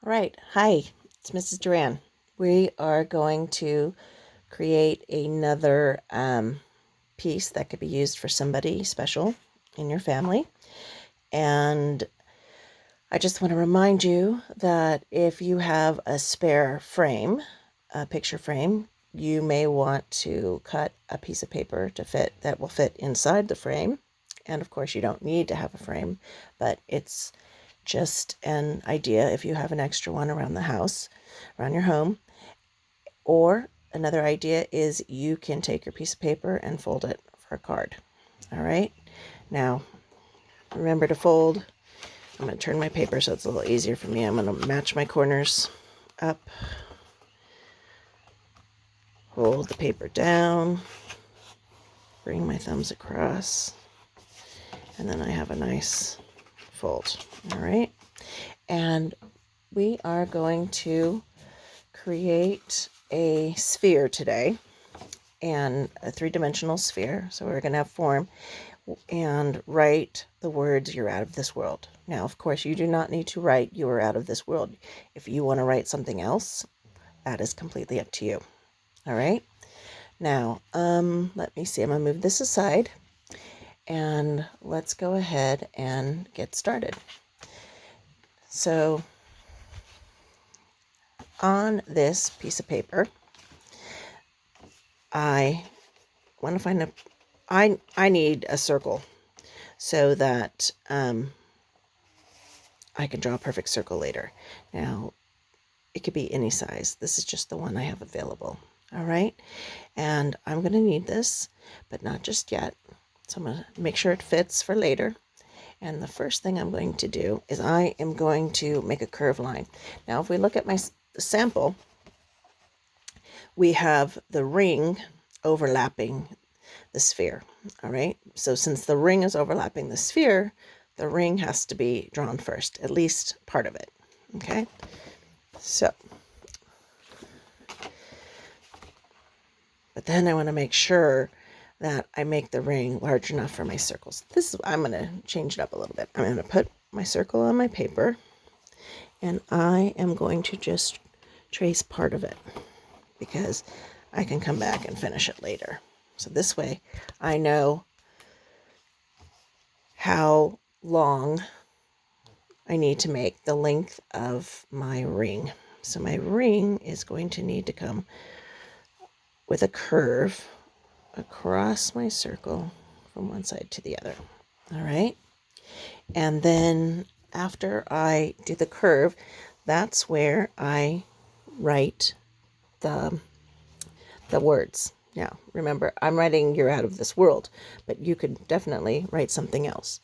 All right, hi, it's Mrs. Duran. We are going to create another piece that could be used for somebody special in your family. And I just want to remind you that if you have a spare frame, a picture frame, you may want to cut a piece of paper to fit that will fit inside the frame. And of course, you don't need to have a frame, but it's just an idea if you have an extra one around the house, around your home. Or another idea is you can take your piece of paper and fold it for a card. All right. Now, remember to fold. I'm going to turn my paper so it's a little easier for me. I'm going to match my corners up. Hold the paper down. Bring my thumbs across. And then I have a nice fold. All right. And we are going to create a sphere today, and a three-dimensional sphere. So we're going to have form and write the words "you're out of this world." Now, of course, you do not need to write "you are out of this world." If you want to write something else, that is completely up to you. All right. Now, let me see. I'm going to move this aside and let's go ahead and get started. So on this piece of paper, I want to find I need a circle so that I can draw a perfect circle later. Now, it could be any size. This is just the one I have available. All right. And I'm going to need this, but not just yet. So I'm going to make sure it fits for later. And the first thing I'm going to do is I am going to make a curved line. Now, if we look at my sample, we have the ring overlapping the sphere. All right. So since the ring is overlapping the sphere, the ring has to be drawn first, at least part of it. Okay. So, but then I want to make sure that I make the ring large enough for my circles. I'm going to change it up a little bit. I'm going to put my circle on my paper, and I am going to just trace part of it because I can come back and finish it later. So this way I know how long I need to make the length of my ring. So my ring is going to need to come with a curve across my circle from one side to the other. All right. And then after I do the curve, that's where I write the words. Now, remember, I'm writing "you're out of this world," but you could definitely write something else.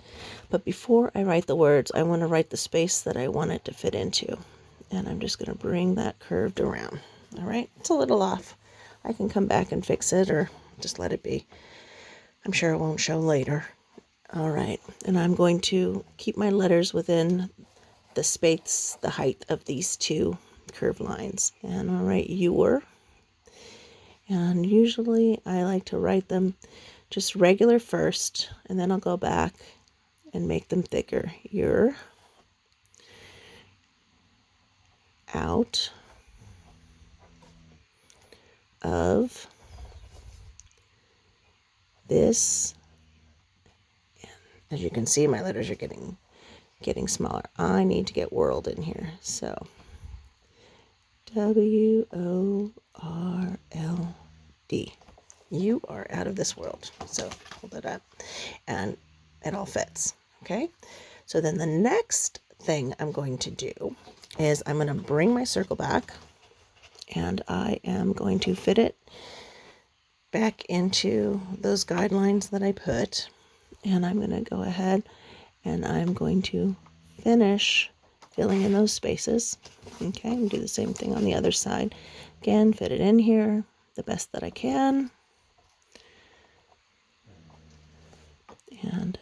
But before I write the words, I want to write the space that I want it to fit into. And I'm just going to bring that curved around. All right, it's a little off. I can come back and fix it or just let it be. I'm sure it won't show later. All right, and I'm going to keep my letters within the space, the height of these two curved lines. And I'll write "your." And usually I like to write them just regular first, and then I'll go back and make them thicker. You're out of this. As you can see, my letters are getting smaller. I need to get world in here. So WORLD. You are out of this world. So hold it up and it all fits. Okay. So then the next thing I'm going to do is I'm going to bring my circle back and I am going to fit it back into those guidelines that I put. And I'm going to go ahead and I'm going to finish filling in those spaces. Okay, and do the same thing on the other side. Again, fit it in here the best that I can. And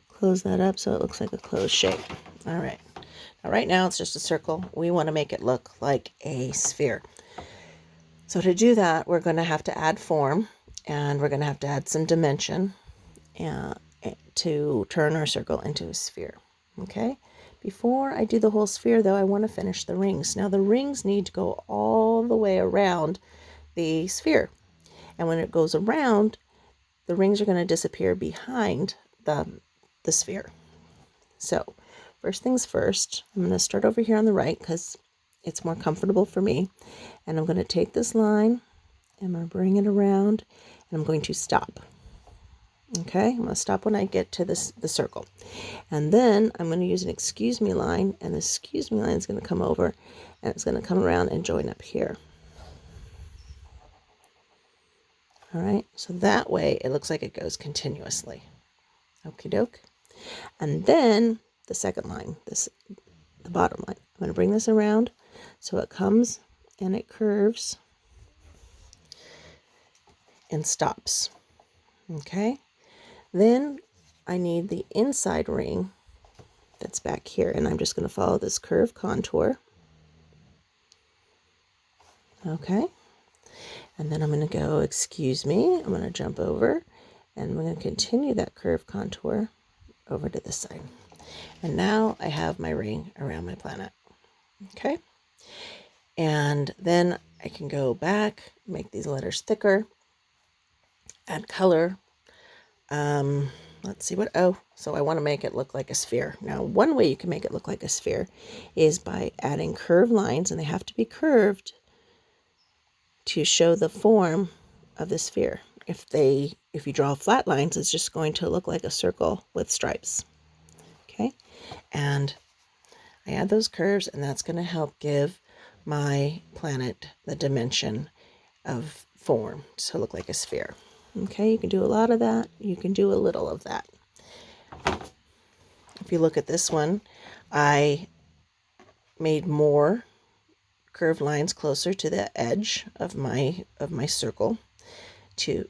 close that up so it looks like a closed shape. All right. Now, right now it's just a circle. We want to make it look like a sphere. So to do that, we're going to have to add form, and we're going to have to add some dimension to turn our circle into a sphere. Okay. Before I do the whole sphere though, I want to finish the rings. Now the rings need to go all the way around the sphere. And when it goes around, the rings are going to disappear behind the sphere. So first things first, I'm going to start over here on the right because it's more comfortable for me. And I'm going to take this line, and I'm going to bring it around, and I'm going to stop. Okay, I'm going to stop when I get to the circle. And then I'm going to use an excuse me line, and the excuse me line is going to come over, and it's going to come around and join up here. All right, so that way it looks like it goes continuously. Okie doke. And then the second line, the bottom line, I'm going to bring this around so it comes and it curves and stops. Okay, then I need the inside ring that's back here, and I'm just going to follow this curved contour. Okay, and then I'm going to go, excuse me, I'm going to jump over, and I'm going to continue that curved contour over to this side. And now I have my ring around my planet. Okay, and then I can go back, make these letters thicker, add color. Let's see what, so I want to make it look like a sphere. Now, one way you can make it look like a sphere is by adding curved lines, and they have to be curved to show the form of the sphere. If you draw flat lines, it's just going to look like a circle with stripes. Okay, and I add those curves, and that's going to help give my planet the dimension of form to look like a sphere. Okay, you can do a lot of that. You can do a little of that. If you look at this one, I made more curved lines closer to the edge of my circle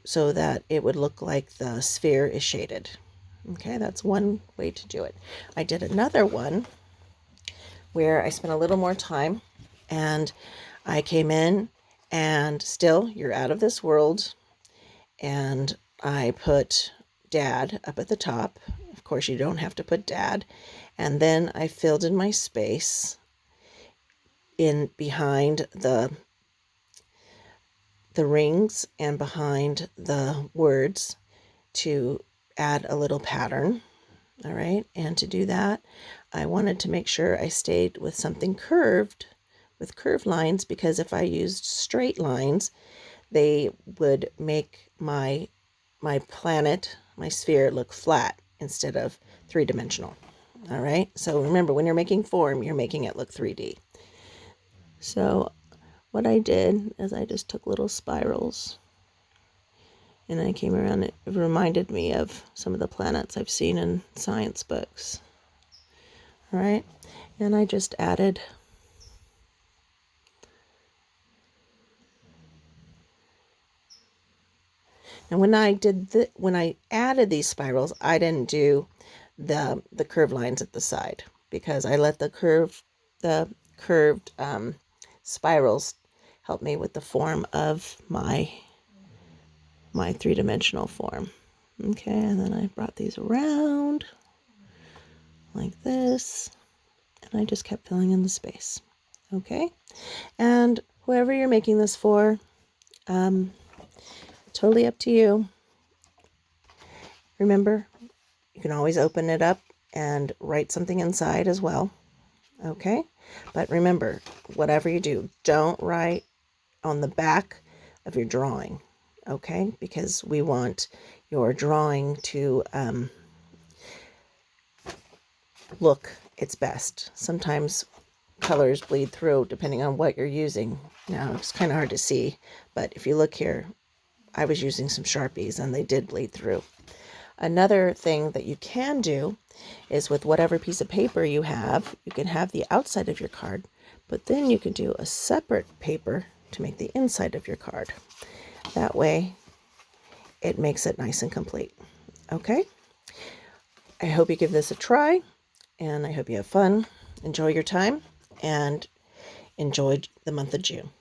so that it would look like the sphere is shaded. Okay, that's one way to do it. I did another one where I spent a little more time, and I came in, and still, you're out of this world, and I put Dad up at the top. Of course, you don't have to put Dad. And then I filled in my space in behind the rings and behind the words to add a little pattern. All right, and to do that, I wanted to make sure I stayed with something curved, with curved lines, because if I used straight lines, they would make my planet, my sphere, look flat instead of three-dimensional. All right, so remember, when you're making form, you're making it look 3D. So what I did is I just took little spirals, and I came around. It reminded me of some of the planets I've seen in science books. All right, and I just added Now, when I added these spirals, I didn't do the curved lines at the side, because I let the curved spirals help me with the form of my three-dimensional form. Okay, and then I brought these around like this, and I just kept filling in the space. Okay, and whoever you're making this for, totally up to you. Remember, you can always open it up and write something inside as well. Okay, but remember, whatever you do, don't write on the back of your drawing. Okay, because we want your drawing to look its best. Sometimes colors bleed through depending on what you're using. Now, it's kind of hard to see, but if you look here, I was using some Sharpies and they did bleed through. Another thing that you can do is, with whatever piece of paper you can have the outside of your card, but then you can do a separate paper to make the inside of your card. That way, it makes it nice and complete. Okay? I hope you give this a try, and I hope you have fun. Enjoy your time, and enjoy the month of June.